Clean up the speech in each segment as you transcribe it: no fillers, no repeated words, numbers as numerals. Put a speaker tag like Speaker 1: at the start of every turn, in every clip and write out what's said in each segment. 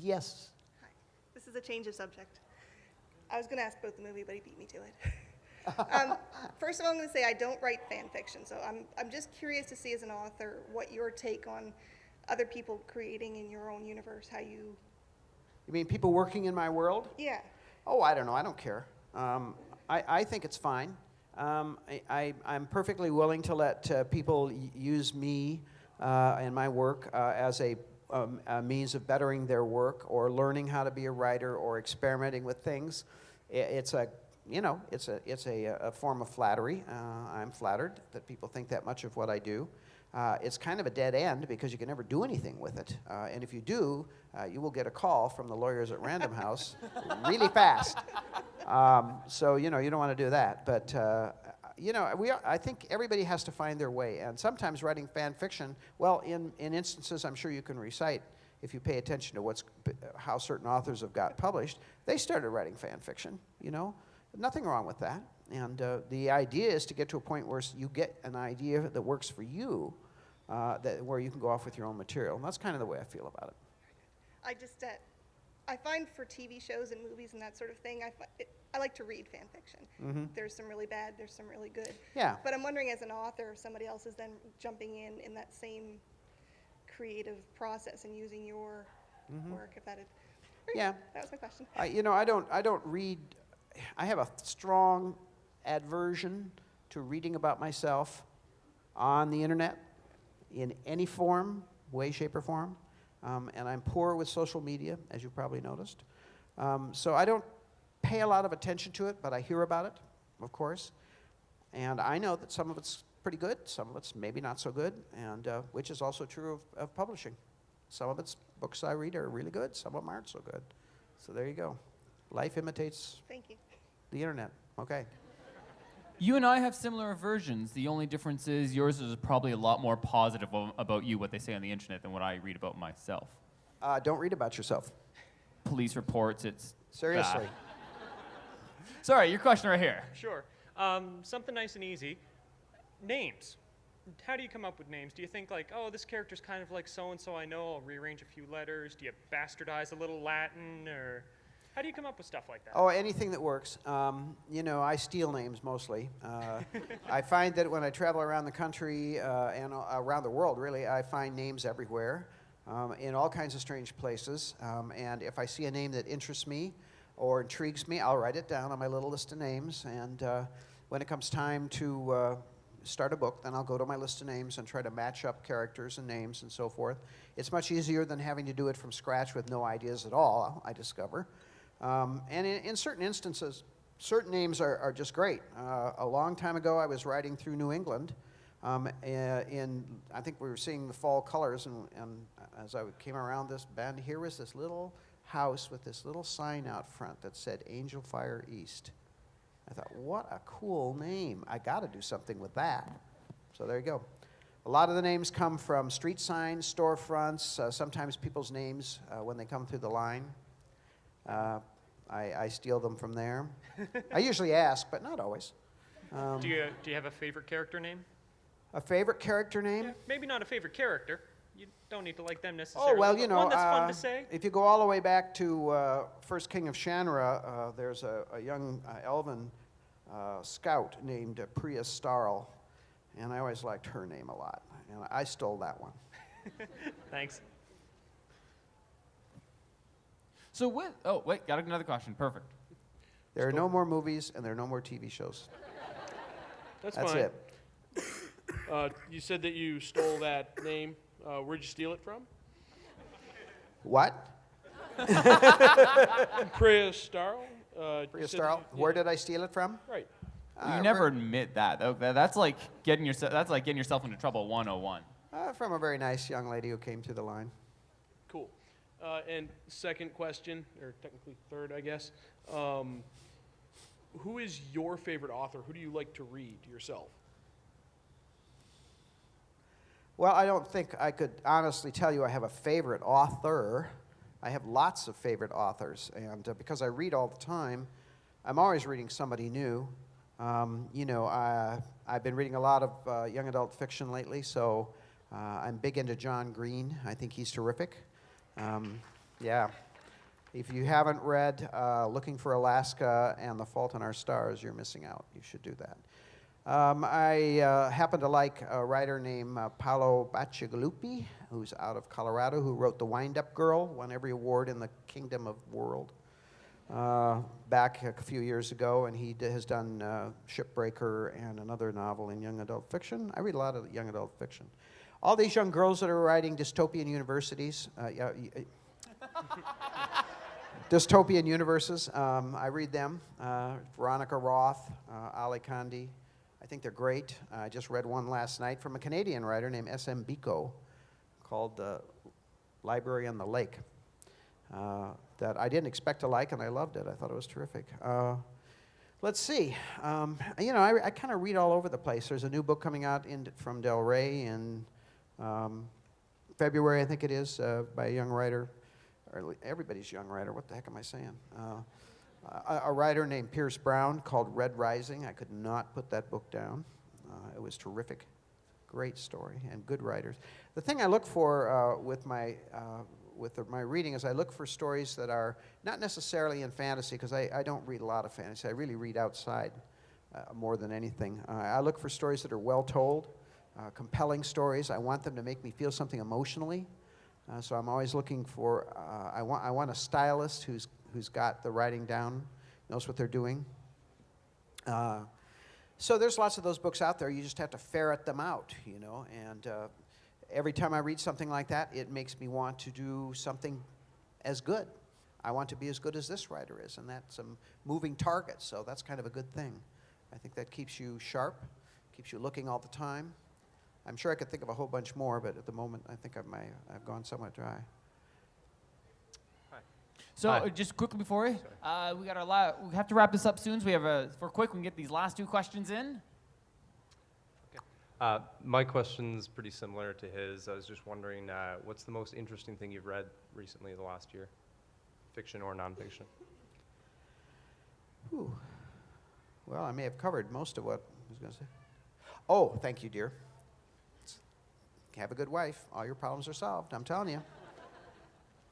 Speaker 1: Yes.
Speaker 2: Hi. This is a change of subject. I was going to ask about the movie, but he beat me to it. First of all, I'm going to say I don't write fan fiction, so I'm just curious to see as an author what your take on other people creating in your own universe, how you...
Speaker 1: You mean people working in my world?
Speaker 2: Yeah.
Speaker 1: Oh, I don't know. I don't care. I think it's fine. I'm perfectly willing to let people use me and my work as a means of bettering their work or learning how to be a writer or experimenting with things. It's a form of flattery. I'm flattered that people think that much of what I do. It's kind of a dead end because you can never do anything with it. And if you do, you will get a call from the lawyers at Random House really fast. So, you don't want to do that. But, I think everybody has to find their way. And sometimes writing fan fiction, well, in instances I'm sure you can recite, if you pay attention to how certain authors have got published, they started writing fan fiction, Nothing wrong with that. And the idea is to get to a point where you get an idea that works for you, where you can go off with your own material. And that's kind of the way I feel about it.
Speaker 2: I find for TV shows and movies and that sort of thing, I like to read fan fiction.
Speaker 1: Mm-hmm.
Speaker 2: There's some really bad, there's some really good.
Speaker 1: Yeah.
Speaker 2: But I'm wondering, as an author, if somebody else is then jumping in that same creative process and using your work, if that is...
Speaker 1: Yeah.
Speaker 2: That was my question.
Speaker 1: I don't read... I have a strong aversion to reading about myself on the internet in any form, way, shape, or form. And I'm poor with social media, as you probably noticed. So I don't pay a lot of attention to it, but I hear about it, of course. And I know that some of it's pretty good, some of it's maybe not so good, and which is also true of publishing. Some of its books I read are really good, some of them aren't so good. So there you go. Life imitates
Speaker 2: Thank you.
Speaker 1: the internet. Okay.
Speaker 3: You and I have similar aversions. The only difference is yours is probably a lot more positive about you, what they say on the internet, than what I read about myself.
Speaker 1: Don't read about yourself.
Speaker 3: Police reports, it's
Speaker 1: Seriously.
Speaker 3: bad. Sorry, your question right here.
Speaker 4: Sure. Something nice and easy. Names. How do you come up with names? Do you think like, oh, this character's kind of like so-and-so I know, I'll rearrange a few letters? Do you bastardize a little Latin, or how do you come up with stuff like that?
Speaker 1: Oh, anything that works. I steal names mostly. I find that when I travel around the country and around the world, really, I find names everywhere in all kinds of strange places. And if I see a name that interests me or intrigues me, I'll write it down on my little list of names. And when it comes time to start a book, then I'll go to my list of names and try to match up characters and names and so forth. It's much easier than having to do it from scratch with no ideas at all, I discover. And in certain instances, certain names are just great. A long time ago, I was riding through New England. I think we were seeing the fall colors, and as I came around this bend, here was this little house with this little sign out front that said Angel Fire East. I thought, what a cool name. I got to do something with that. So there you go. A lot of the names come from street signs, storefronts, sometimes people's names when they come through the line. I steal them from there. I usually ask, but not always.
Speaker 4: Do you have a favorite character name?
Speaker 1: A favorite character name?
Speaker 4: Yeah, maybe not a favorite character. You don't need to like them necessarily.
Speaker 1: Oh, well,
Speaker 4: but one that's fun to say.
Speaker 1: If you go all the way back to First King of Shanra, there's a young elven scout named Priya Starl, and I always liked her name a lot, and I stole that one.
Speaker 4: Thanks.
Speaker 3: So got another question. Perfect.
Speaker 1: There are no more movies, and there are no more TV shows.
Speaker 5: That's
Speaker 1: That's
Speaker 5: fine.
Speaker 1: it.
Speaker 5: You said that you stole that name. Where'd you steal it from?
Speaker 1: What?
Speaker 5: Priya Starl?
Speaker 1: Priya Starl? Where did I steal it from?
Speaker 5: Right.
Speaker 3: You never admit that. That's like getting yourself into trouble 101.
Speaker 1: From a very nice young lady who came through the line.
Speaker 5: Cool. And second question, or technically third, I guess. Who is your favorite author? Who do you like to read yourself?
Speaker 1: Well, I don't think I could honestly tell you I have a favorite author. I have lots of favorite authors, and because I read all the time, I'm always reading somebody new. I've been reading a lot of young adult fiction lately, so I'm big into John Green. I think he's terrific. Yeah. If you haven't read Looking for Alaska and The Fault in Our Stars, you're missing out. You should do that. I happen to like a writer named Paolo Bacigalupi, who's out of Colorado, who wrote The Wind-Up Girl, won every award in the Kingdom of World back a few years ago, and he has done Shipbreaker and another novel in young adult fiction. I read a lot of young adult fiction. All these young girls that are writing dystopian universities, dystopian universes, I read them. Veronica Roth, Ali Kandi. I think they're great. I just read one last night from a Canadian writer named S.M. Biko called Library on the Lake that I didn't expect to like, and I loved it. I thought it was terrific. Let's see. I kind of read all over the place. There's a new book coming out from Del Rey in February, I think it is, by a young writer. Everybody's young writer. What the heck am I saying? A writer named Pierce Brown called Red Rising. I could not put that book down. It was terrific. Great story and good writers. The thing I look for with my reading is I look for stories that are not necessarily in fantasy, because I don't read a lot of fantasy. I really read outside more than anything. I look for stories that are well told, compelling stories. I want them to make me feel something emotionally. So I'm always looking for, I want a stylist who's got the writing down, knows what they're doing. So there's lots of those books out there. You just have to ferret them out, and every time I read something like that, it makes me want to do something as good. I want to be as good as this writer is, and that's a moving target, so that's kind of a good thing. I think that keeps you sharp, keeps you looking all the time. I'm sure I could think of a whole bunch more, but at the moment, I think I've gone somewhat dry.
Speaker 3: So
Speaker 6: Hi.
Speaker 3: just quickly before we have to wrap this up soon. So we have for quick, we can get these last two questions in.
Speaker 6: My question's pretty similar to his. I was just wondering, what's the most interesting thing you've read recently the last year? Fiction or nonfiction?
Speaker 1: Whew. Well, I may have covered most of what I was going to say. Oh, thank you, dear. Have a good wife. All your problems are solved, I'm telling you.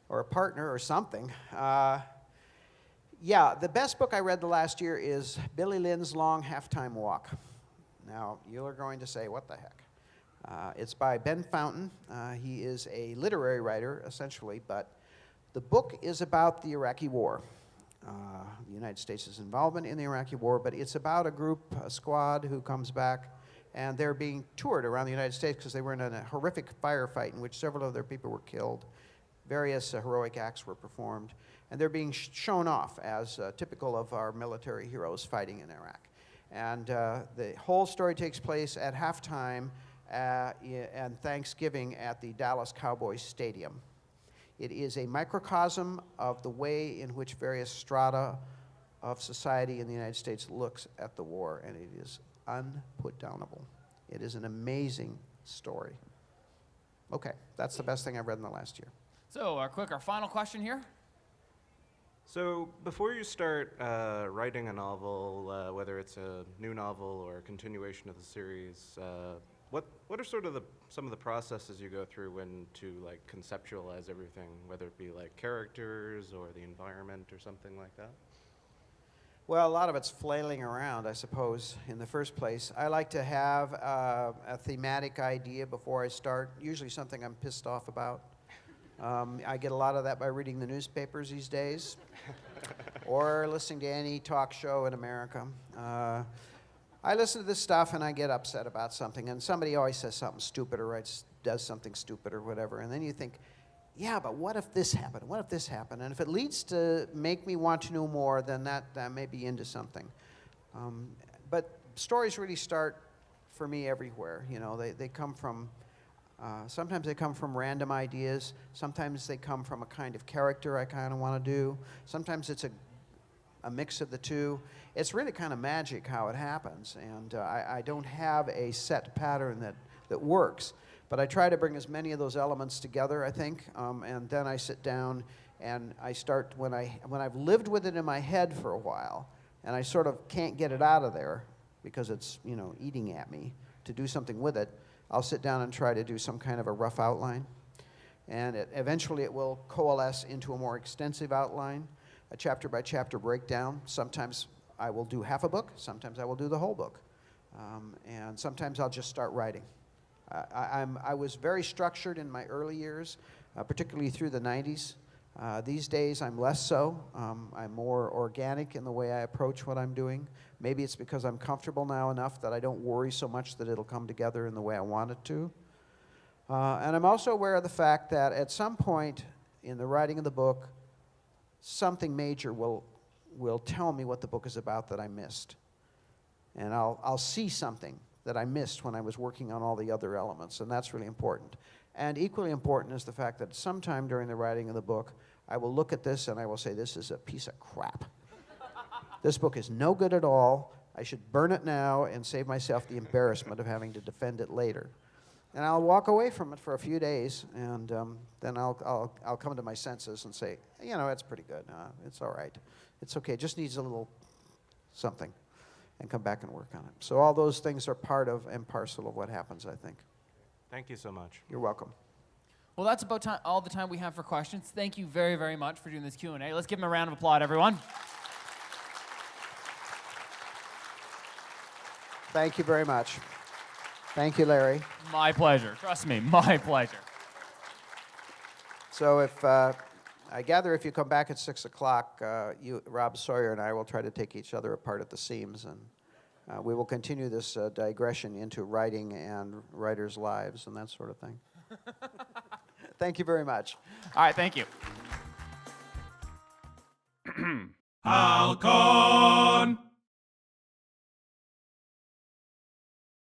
Speaker 1: Or a partner or something. Yeah, the best book I read the last year is Billy Lynn's Long Halftime Walk. Now, you're going to say, what the heck? It's by Ben Fountain. He is a literary writer, essentially, but the book is about the Iraqi War. The United States' involvement in the Iraqi War, but it's about a squad who comes back, and they're being toured around the United States because they were in a horrific firefight in which several of their people were killed. Various heroic acts were performed, and they're being shown off as typical of our military heroes fighting in Iraq. And the whole story takes place at halftime and Thanksgiving at the Dallas Cowboys Stadium. It is a microcosm of the way in which various strata of society in the United States looks at the war, and it is unputdownable. It is an amazing story. Okay, that's the best thing I've read in the last year.
Speaker 3: So our final question here.
Speaker 7: So before you start writing a novel, whether it's a new novel or a continuation of the series, what are sort of some of the processes you go through when to like conceptualize everything, whether it be like characters or the environment or something like that?
Speaker 1: Well, a lot of it's flailing around, I suppose, in the first place. I like to have a thematic idea before I start, usually something I'm pissed off about. I get a lot of that by reading the newspapers these days or listening to any talk show in America. I listen to this stuff and I get upset about something, and somebody always says something stupid or does something stupid or whatever, and then you think, yeah, but what if this happened? What if this happened? And if it leads to make me want to know more, then that may be into something. But stories really start for me everywhere. They come from, sometimes they come from random ideas. Sometimes they come from a kind of character I kind of want to do. Sometimes it's a mix of the two. It's really kind of magic how it happens. And I don't have a set pattern that works. But I try to bring as many of those elements together, I think, and then I sit down and I start, when I've lived with it in my head for a while, and I sort of can't get it out of there because it's, eating at me to do something with it, I'll sit down and try to do some kind of a rough outline. and eventually it will coalesce into a more extensive outline, a chapter-by-chapter breakdown. Sometimes I will do half a book, sometimes I will do the whole book, and sometimes I'll just start writing. I was very structured in my early years, particularly through the 90s. These days, I'm less so. I'm more organic in the way I approach what I'm doing. Maybe it's because I'm comfortable now enough that I don't worry so much that it'll come together in the way I want it to. And I'm also aware of the fact that at some point in the writing of the book, something major will tell me what the book is about that I missed. And I'll see something that I missed when I was working on all the other elements, and that's really important. And equally important is the fact that sometime during the writing of the book, I will look at this and I will say, this is a piece of crap. This book is no good at all. I should burn it now and save myself the embarrassment of having to defend it later. And I'll walk away from it for a few days, and then I'll come to my senses and say, you know, it's pretty good. It's all right. It's okay. It just needs a little something, and come back and work on it. So all those things are part of and parcel of what happens, I think.
Speaker 7: Thank you so much.
Speaker 1: You're welcome.
Speaker 3: Well, that's about all the time we have for questions. Thank you very, very much for doing this Q&A. Let's give him a round of applause, everyone.
Speaker 1: Thank you very much. Thank you, Larry.
Speaker 3: My pleasure. Trust me, my pleasure.
Speaker 1: So if I gather if you come back at 6 o'clock, Rob Sawyer and I will try to take each other apart at the seams, and we will continue this digression into writing and writers' lives and that sort of thing. Thank you very much.
Speaker 3: All right, thank you.
Speaker 8: Hal-Con.